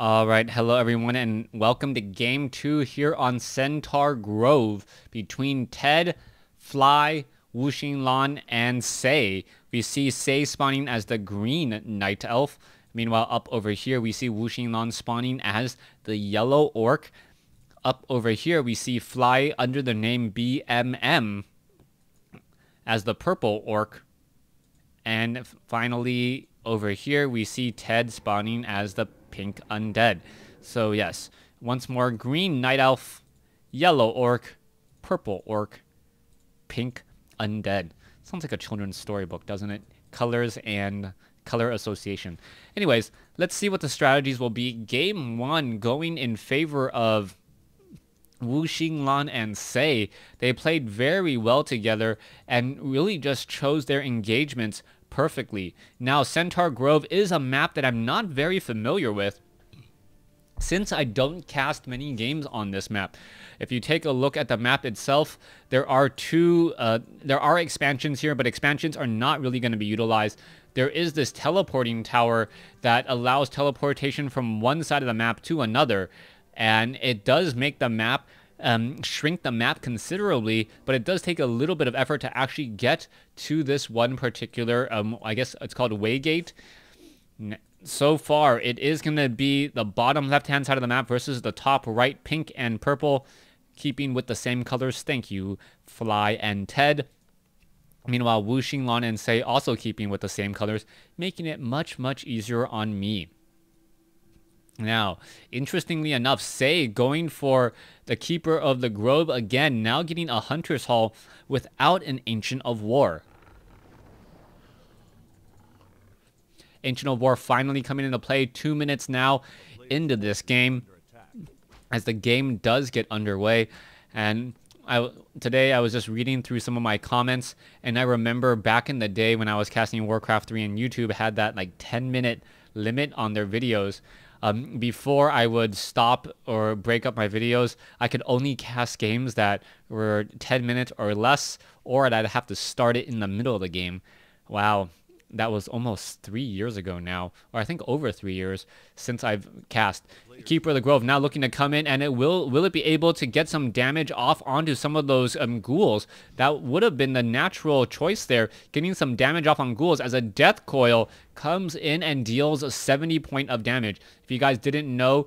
Alright, hello everyone, and welcome to Game 2 here on Centaur Grove between Ted, Fly, Woshilang, and Sei. We see Sei spawning as the green night elf. Meanwhile, up over here, we see Woshilang spawning as the yellow orc. Up over here, we see Fly under the name BMM as the purple orc. And finally, over here, we see Ted spawning as the pink undead. So yes, once more, green night elf, yellow orc, purple orc, pink undead. Sounds like a children's storybook, doesn't it? Colors and color association. Anyways, let's see what the strategies will be. Game 1 going in favor of Woshilang and Sei. They played very well together and really just chose their engagements perfectly. Now, Centaur Grove is a map that I'm not very familiar with, since I don't cast many games on this map. If you take a look at the map itself, there are expansions here, but expansions are not really going to be utilized. There is this teleporting tower that allows teleportation from one side of the map to another, and it does make the map shrink the map considerably, but it does take a little bit of effort to actually get to this one particular, I guess it's called Waygate. So far, it is going to be the bottom left-hand side of the map versus the top right, pink and purple, keeping with the same colors. Thank you, Fly and Ted. Meanwhile, Woshilang and Sei also keeping with the same colors, making it much, much easier on me. Now, interestingly enough, Sei going for the Keeper of the Grove again, now getting a Hunter's Haul without an Ancient of War. Ancient of War finally coming into play 2 minutes now into this game as the game does get underway. And today I was just reading through some of my comments, and I remember back in the day when I was casting WarCraft 3 and YouTube had that like 10-minute limit on their videos. Before I would stop or break up my videos, I could only cast games that were 10 minutes or less, or I'd have to start it in the middle of the game. Wow, that was almost 3 years ago now, or I think over 3 years since I've cast. Keeper of the Grove now looking to come in, and will it be able to get some damage off onto some of those ghouls? That would have been the natural choice there, getting some damage off on ghouls as a Death Coil comes in and deals 70 points of damage. If you guys didn't know,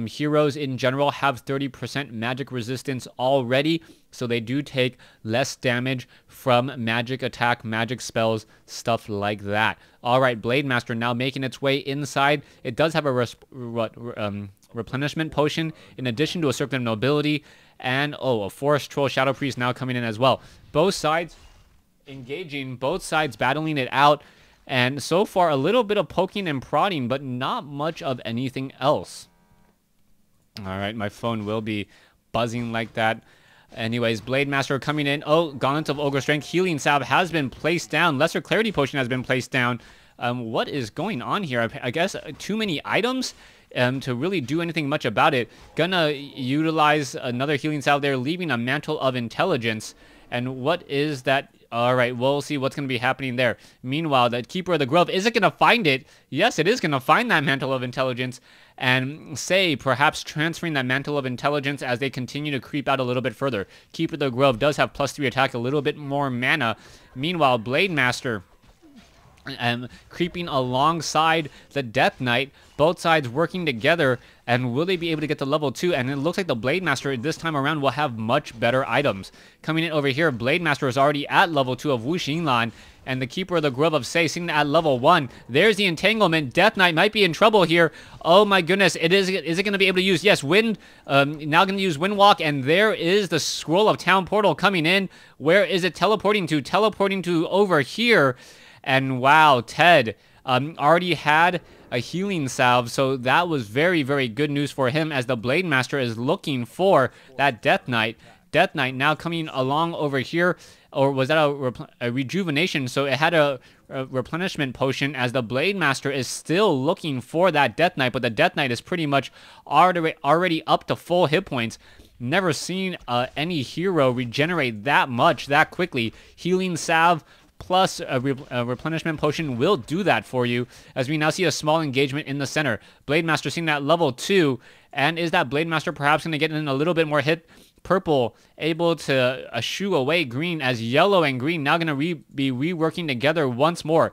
heroes in general have 30% magic resistance already, so they do take less damage from magic attack, magic spells, stuff like that. Alright, Blade Master now making its way inside. It does have a replenishment potion in addition to a Serpent of Nobility, and a Forest Troll Shadow Priest now coming in as well. Both sides engaging, both sides battling it out, and so far a little bit of poking and prodding, but not much of anything else. Alright, my phone will be buzzing like that. Anyways, Blade Master coming in. Gauntlet of Ogre Strength. Healing Salve has been placed down. Lesser Clarity Potion has been placed down. What is going on here? I guess too many items to really do anything much about it. Gonna utilize another Healing Salve there, leaving a Mantle of Intelligence. And what is that? Alright, we'll see what's going to be happening there. Meanwhile, the Keeper of the Grove, is it going to find it? Yes, it is going to find that Mantle of Intelligence. And Sei perhaps transferring that Mantle of Intelligence as they continue to creep out a little bit further. Keeper of the Grove does have +3 attack, a little bit more mana. Meanwhile, Blade Master creeping alongside the Death Knight, both sides working together, and will they be able to get to level 2? And it looks like the Blade Master this time around will have much better items. Coming in over here, Blade Master is already at level 2 of Woshilang, and the Keeper of the Grove of Sei sitting at level 1. There's the entanglement. Death Knight might be in trouble here. Oh my goodness, is it going to be able to use? Yes, Wind, now going to use Windwalk, and there is the Scroll of Town Portal coming in. Where is it teleporting to? Teleporting to over here. And wow, Ted already had a Healing Salve, so that was very, very good news for him as the Blade Master is looking for that Death Knight. Death Knight now coming along over here, or was that a rejuvenation? So it had a replenishment potion as the Blade Master is still looking for that Death Knight, but the Death Knight is pretty much already up to full hit points. Never seen any hero regenerate that much that quickly. Healing Salve plus a replenishment potion will do that for you, as we now see a small engagement in the center. Blade Master seeing that level 2, and is that Blade Master perhaps going to get in a little bit more hit? Purple able to shoo away green, as yellow and green now going to be reworking together once more.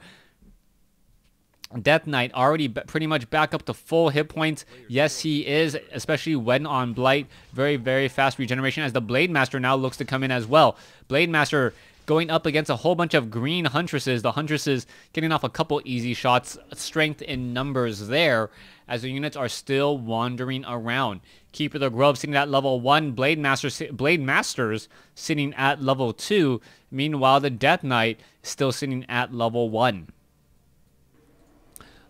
Death Knight already pretty much back up to full hit points. Yes, he is, especially when on Blight. Very, very fast regeneration, as the Blade Master now looks to come in as well. Blade Master going up against a whole bunch of green Huntresses. The Huntresses getting off a couple easy shots. Strength in numbers there, as the units are still wandering around. Keeper of the Grove sitting at level 1. Blade Masters sitting at level 2. Meanwhile, the Death Knight still sitting at level 1.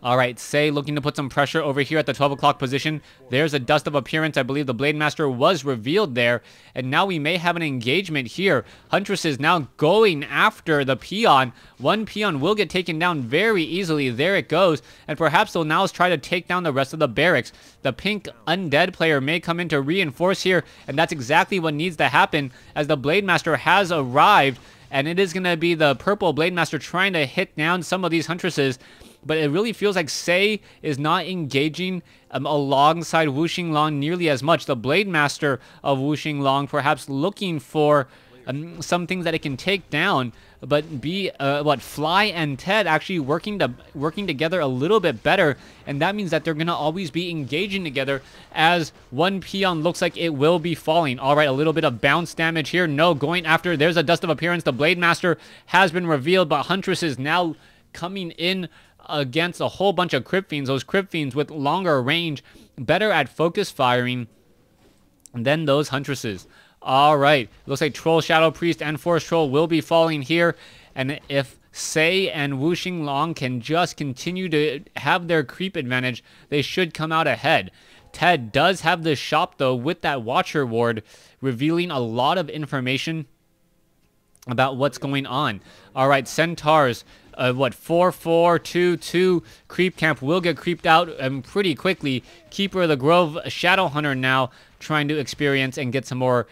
All right, Sei looking to put some pressure over here at the 12 o'clock position. There's a Dust of Appearance. I believe the Blade Master was revealed there. And now we may have an engagement here. Huntress is now going after the peon. One peon will get taken down very easily. There it goes. And perhaps they'll now try to take down the rest of the barracks. The pink Undead player may come in to reinforce here. And that's exactly what needs to happen, as the Blade Master has arrived. And it is going to be the purple Blade Master trying to hit down some of these Huntresses. But it really feels like Sei is not engaging alongside Woshilang nearly as much. The Blade Master of Woshilang perhaps looking for some things that it can take down, but Fly and Ted actually working together a little bit better, and that means that they're gonna always be engaging together, as one peon looks like it will be falling. All right, a little bit of bounce damage here. No, going after. There's a Dust of Appearance. The Blade Master has been revealed, but Huntress is now coming in against a whole bunch of Crypt Fiends. Those Crypt Fiends with longer range, better at focus firing than those Huntresses. All right, looks like Troll, Shadow Priest, and Forest Troll will be falling here. And if Sei and Woshilang can just continue to have their creep advantage, they should come out ahead. Ted does have the shop, though, with that Watcher Ward, revealing a lot of information about what's going on. All right, Centaurs, 4-4-2-2 creep camp will get creeped out pretty quickly. Keeper of the Grove, Shadow Hunter now trying to experience and get some more,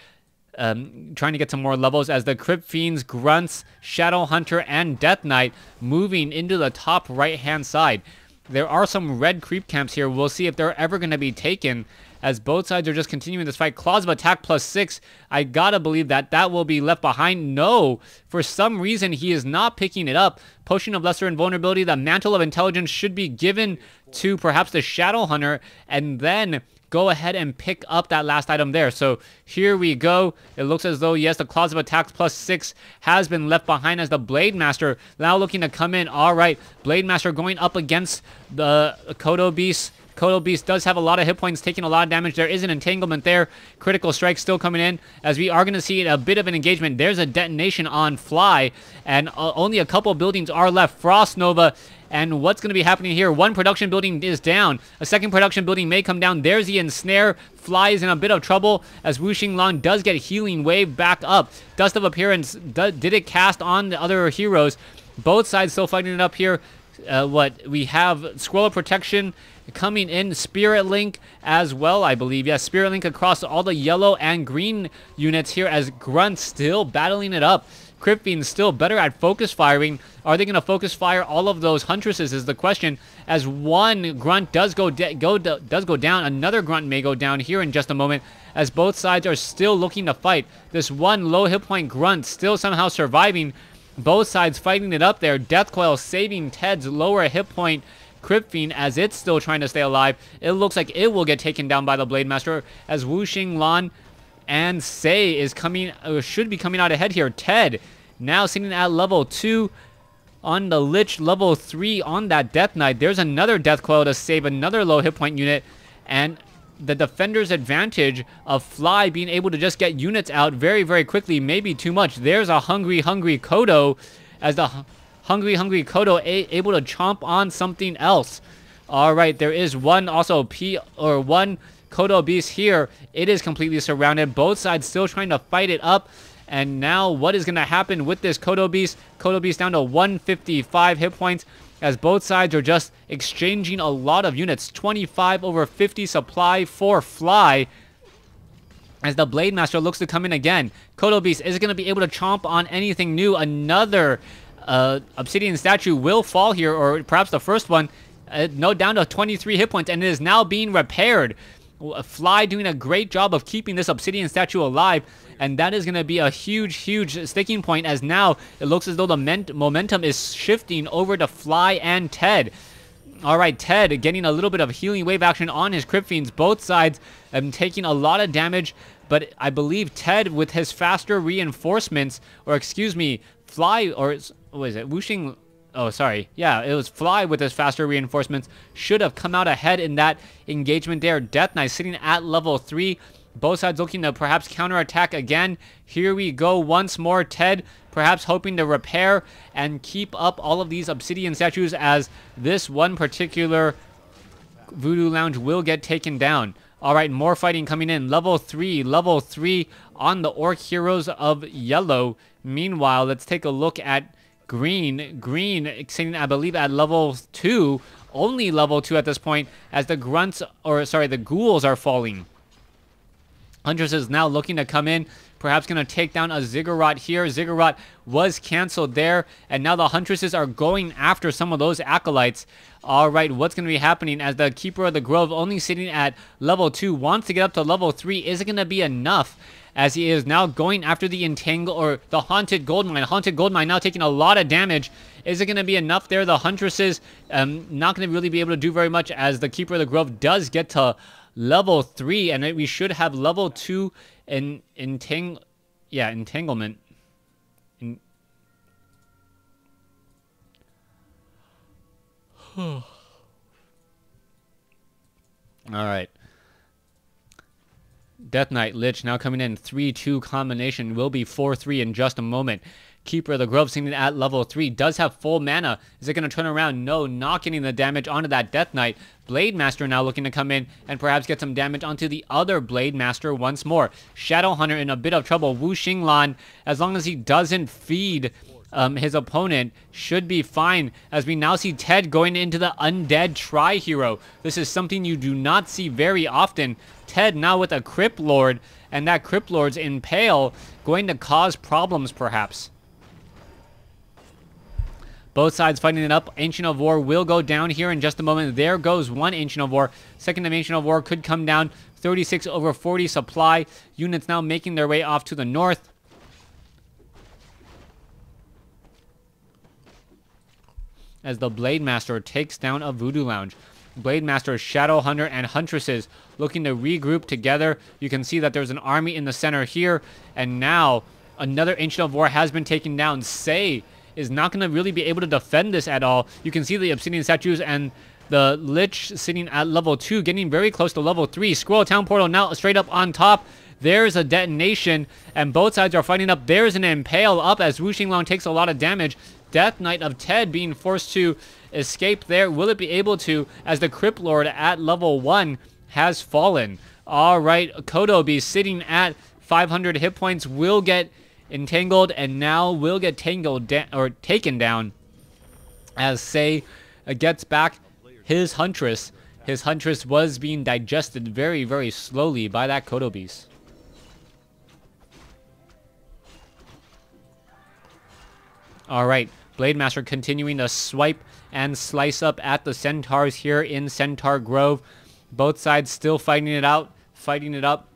trying to get some more levels, as the Crypt Fiends, Grunts, Shadow Hunter, and Death Knight moving into the top right-hand side. There are some red creep camps here. We'll see if they're ever going to be taken, as both sides are just continuing this fight. Claws of Attack +6. I gotta believe that that will be left behind. No, for some reason he is not picking it up. Potion of Lesser Invulnerability. The Mantle of Intelligence should be given to perhaps the Shadow Hunter, and then go ahead and pick up that last item there. So here we go. It looks as though, yes, the Claws of Attack +6 has been left behind, as the Blade Master now looking to come in. All right, Blade Master going up against the Kodo Beast. Kodo Beast does have a lot of hit points, taking a lot of damage. There is an entanglement there. Critical strike still coming in, as we are going to see a bit of an engagement. There's a detonation on Fly, and only a couple buildings are left. Frost Nova, and what's going to be happening here? One production building is down. A second production building may come down. There's the ensnare. Fly is in a bit of trouble, as Woshilang does get Healing Wave back up. Dust of Appearance, did it cast on the other heroes? Both sides still fighting it up here. We have Scroll of Protection coming in, Spirit Link as well, I believe. Yes, Spirit Link across all the yellow and green units here, as Grunt still battling it up. Crypt Fiends still better at focus firing. Are they going to focus fire all of those Huntresses is the question, as one Grunt does go down. Another Grunt may go down here in just a moment, as both sides are still looking to fight. This one low hit point Grunt still somehow surviving. Both sides fighting it up there. Death Coil saving Ted's lower hit point Crypt Fiend, as it's still trying to stay alive. It looks like it will get taken down by the Blade Master, as Woshilang and Sei is should be coming out ahead here. Ted now sitting at level 2 on the Lich, level 3 on that Death Knight. There's another Death Coil to save another low hit point unit, and the defender's advantage of Fly being able to just get units out very, very quickly may be too much. There's a hungry Kodo, as the hungry Kodo able to chomp on something else. All right, there is one also one Kodo Beast here. It is completely surrounded. Both sides still trying to fight it up. And now what is going to happen with this Kodo Beast? Kodo Beast down to 155 hit points, as both sides are just exchanging a lot of units. 25 over 50 supply for Fly, as the Blade Master looks to come in again. Kodo Beast is going to be able to chomp on anything new. Another obsidian statue will fall here, or perhaps the first one. No, down to 23 hit points, and it is now being repaired. Fly doing a great job of keeping this obsidian statue alive, and that is going to be a huge sticking point, as now it looks as though the momentum is shifting over to Fly and Ted. Alright, Ted getting a little bit of healing wave action on his Crypt Fiends. Both sides taking a lot of damage, but I believe Ted with his faster reinforcements, or excuse me, Fly, or what is it, Woshilang? Oh, sorry. Yeah, it was Fly with his faster reinforcements. Should have come out ahead in that engagement there. Death Knight sitting at level 3. Both sides looking to perhaps counterattack again. Here we go once more. Ted perhaps hoping to repair and keep up all of these obsidian statues, as this one particular Voodoo Lounge will get taken down. Alright, more fighting coming in. Level 3 on the Orc Heroes of Yellow. Meanwhile, let's take a look at Green. Green sitting, I believe, at level 2. Only level 2 at this point, as the grunts, or sorry, the ghouls are falling. Huntress is now looking to come in, perhaps going to take down a Ziggurat here. Ziggurat was canceled there, and now the Huntresses are going after some of those Acolytes. Alright, what's going to be happening, as the Keeper of the Grove, only sitting at level 2, wants to get up to level 3. Is it going to be enough, as he is now going after the Entangle, or the Haunted Goldmine. Haunted Goldmine now taking a lot of damage. Is it going to be enough there? The Huntresses not going to really be able to do very much, as the Keeper of the Grove does get to level 3, and we should have level 2 in entanglement. All right. Death Knight Lich now coming in. 3-2 combination will be 4-3 in just a moment. Keeper of the Grove sitting at level 3 does have full mana. Is it going to turn around? No, not getting the damage onto that Death Knight. Blade Master now looking to come in and perhaps get some damage onto the other Blade Master once more. Shadow Hunter in a bit of trouble. Woshilang, as long as he doesn't feed his opponent, should be fine, as we now see Ted going into the Undead Tri-Hero. This is something you do not see very often. Ted now with a Crypt Lord, and that Crypt Lord's Impale going to cause problems perhaps. Both sides fighting it up. Ancient of War will go down here in just a moment. There goes one Ancient of War. Second Ancient of War could come down. 36 over 40 supply. Units now making their way off to the north. As the Blade Master takes down a Voodoo Lounge. Blade Master, Shadow Hunter, and Huntresses looking to regroup together. You can see that there's an army in the center here. And now another Ancient of War has been taken down. Say is not going to really be able to defend this at all. You can see the Obsidian Statues and the Lich sitting at level 2, getting very close to level 3. Squirrel Town Portal now straight up on top. There's a detonation, and both sides are fighting up. There's an Impale up, as Woshilang takes a lot of damage. Death Knight of Ted being forced to escape there. Will it be able to, as the Crypt Lord at level 1 has fallen? Alright, Kodobi sitting at 500 hit points will get entangled, and now will get taken down, as Say gets back his Huntress. His Huntress was being digested very slowly by that Kodobeast. Alright, Blade Master continuing to swipe and slice up at the Centaurs here in Centaur Grove. Both sides still fighting it out, fighting it up.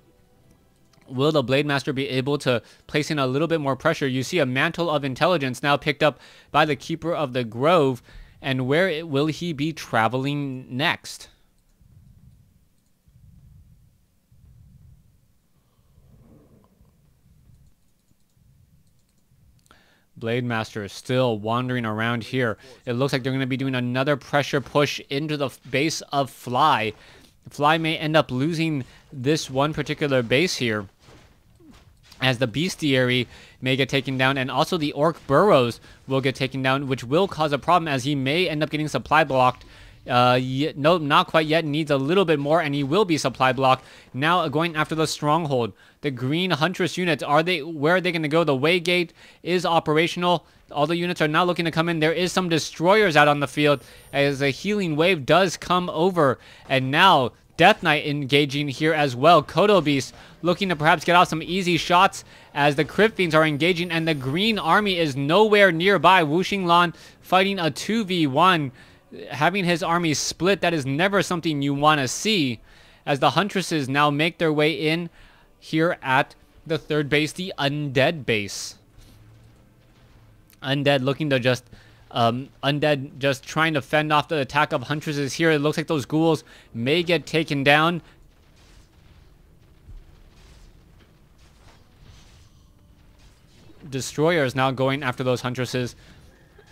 Will the Blade Master be able to place in a little bit more pressure? You see a Mantle of Intelligence now picked up by the Keeper of the Grove. And where will he be traveling next? Blade Master is still wandering around here. It looks like they're going to be doing another pressure push into the base of Fly. Fly may end up losing this one particular base here, as the Bestiary may get taken down, and also the Orc Burrows will get taken down, which will cause a problem, as he may end up getting supply blocked. No, not quite yet. Needs a little bit more, and he will be supply blocked. Now going after the Stronghold. The Green Huntress units, where are they going to go? The Waygate is operational. All the units are now looking to come in. There is some Destroyers out on the field, as a healing wave does come over. And now Death Knight engaging here as well. Kodo Beast looking to perhaps get off some easy shots as the Crypt Fiends are engaging, and the green army is nowhere nearby. Woshilang fighting a 2v1, having his army split. That is never something you want to see, as the Huntresses now make their way in here at the third base, the Undead base. Undead looking to just Undead just trying to fend off the attack of Huntresses here. It looks like those ghouls may get taken down. Destroyers now going after those Huntresses.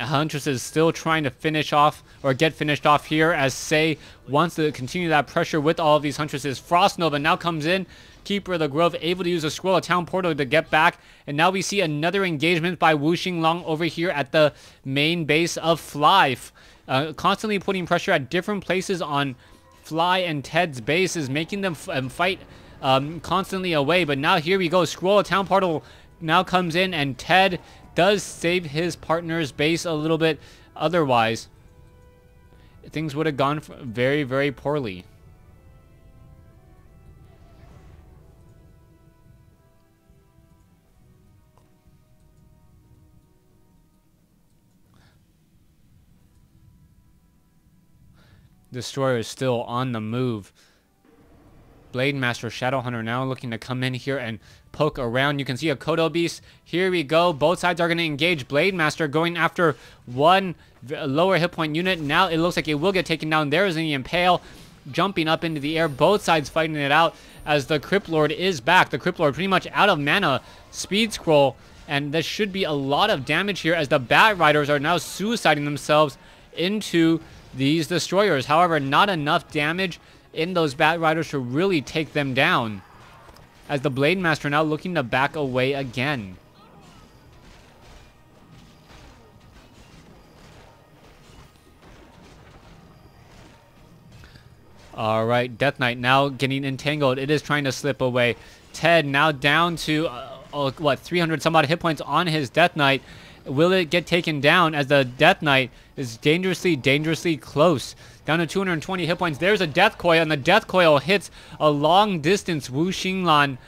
Huntresses still trying to finish off or get finished off here, as Sei wants to continue that pressure with all of these Huntresses. Frost Nova now comes in. Keeper of the Grove able to use a Scroll of Town Portal to get back. And now we see another engagement by Woshilang over here at the main base of Fly. Constantly putting pressure at different places on Fly and Ted's bases, making them fight constantly away. But now here we go. Scroll of Town Portal now comes in, and Ted does save his partner's base a little bit. Otherwise, things would have gone very, very poorly. Destroyer is still on the move. Blade Master Shadowhunter now looking to come in here and poke around. You can see a Kodo Beast. Here we go. Both sides are going to engage. Blade Master going after one lower hit point unit. Now it looks like it will get taken down. There is the Impale jumping up into the air. Both sides fighting it out as the Crypt Lord is back. The Crypt Lord pretty much out of mana. Speed Scroll. And there should be a lot of damage here as the Bat Riders are now suiciding themselves into these Destroyers. However, not enough damage in those Bat Riders to really take them down, as the Blade Master now looking to back away again. Alright, Death Knight now getting entangled. It is trying to slip away. Ted now down to, 300 some odd hit points on his Death Knight. Will it get taken down, as the Death Knight is dangerously, dangerously close? Down to 220 hit points. There's a Death Coil, and the Death Coil hits a long distance Woshilang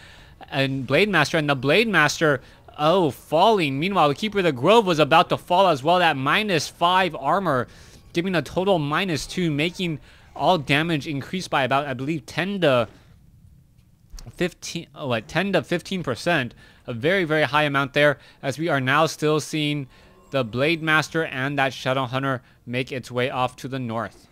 and Blade Master, and the Blade Master, falling. Meanwhile, the Keeper of the Grove was about to fall as well. That -5 armor, giving a total -2, making all damage increase by about, I believe, 10 to 15%. A very, very high amount there, as we are now still seeing the Blade Master and that Shadowhunter make its way off to the north.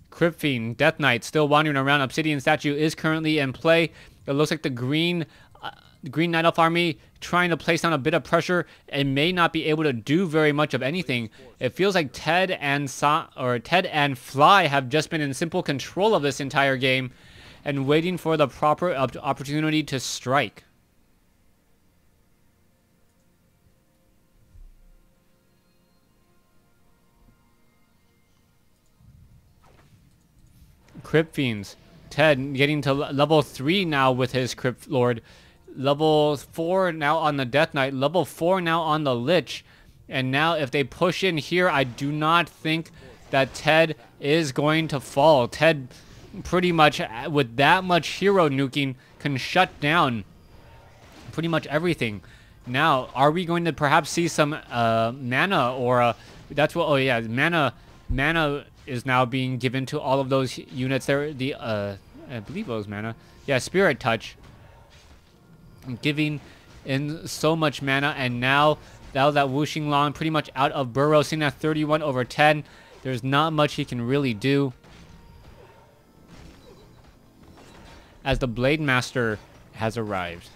Crypt Fiend, Death Knight still wandering around. Obsidian Statue is currently in play. It looks like the Green Night Elf army trying to place down a bit of pressure and may not be able to do very much of anything. It feels like Ted and Fly have just been in simple control of this entire game and waiting for the proper opportunity to strike. Crypt Fiends. Ted getting to level 3 now with his Crypt Lord. Level 4 now on the Death Knight. Level 4 now on the Lich. And now if they push in here, I do not think that Ted is going to fall. Ted pretty much, with that much hero nuking, can shut down pretty much everything. Now, are we going to perhaps see some mana, or that's what, mana is now being given to all of those units there. I believe it was mana. Yeah, Spirit Touch, giving in so much mana. And now that Woshilang pretty much out of burrow, sitting at 31/10. There's not much he can really do, as the Blade Master has arrived.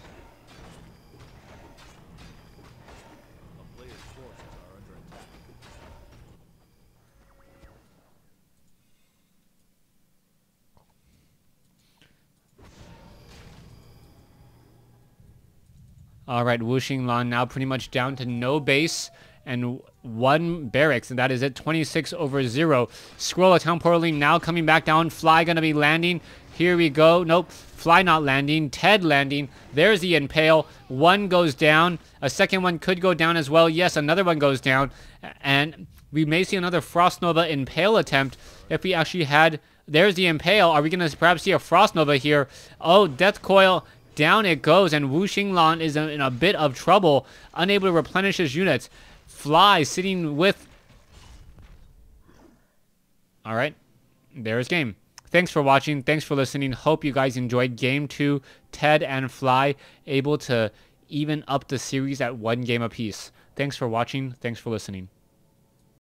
Alright, Woshilang now pretty much down to no base and 1 barracks, and that is it. 26/0. Scroll of Town Portaling now coming back down. Fly gonna be landing. Here we go. Nope. Fly not landing. Ted landing. There's the Impale. One goes down. A second one could go down as well. Yes, another one goes down. And we may see another Frost Nova Impale attempt if we actually had... There's the Impale. Are we going to perhaps see a Frost Nova here? Oh, Death Coil. Down it goes, and Woshilang is in a bit of trouble. Unable to replenish his units. Fly sitting with... Alright. There's game. Thanks for watching. Thanks for listening. Hope you guys enjoyed Game 2. Ted and Fly able to even up the series at 1 game apiece. Thanks for watching. Thanks for listening.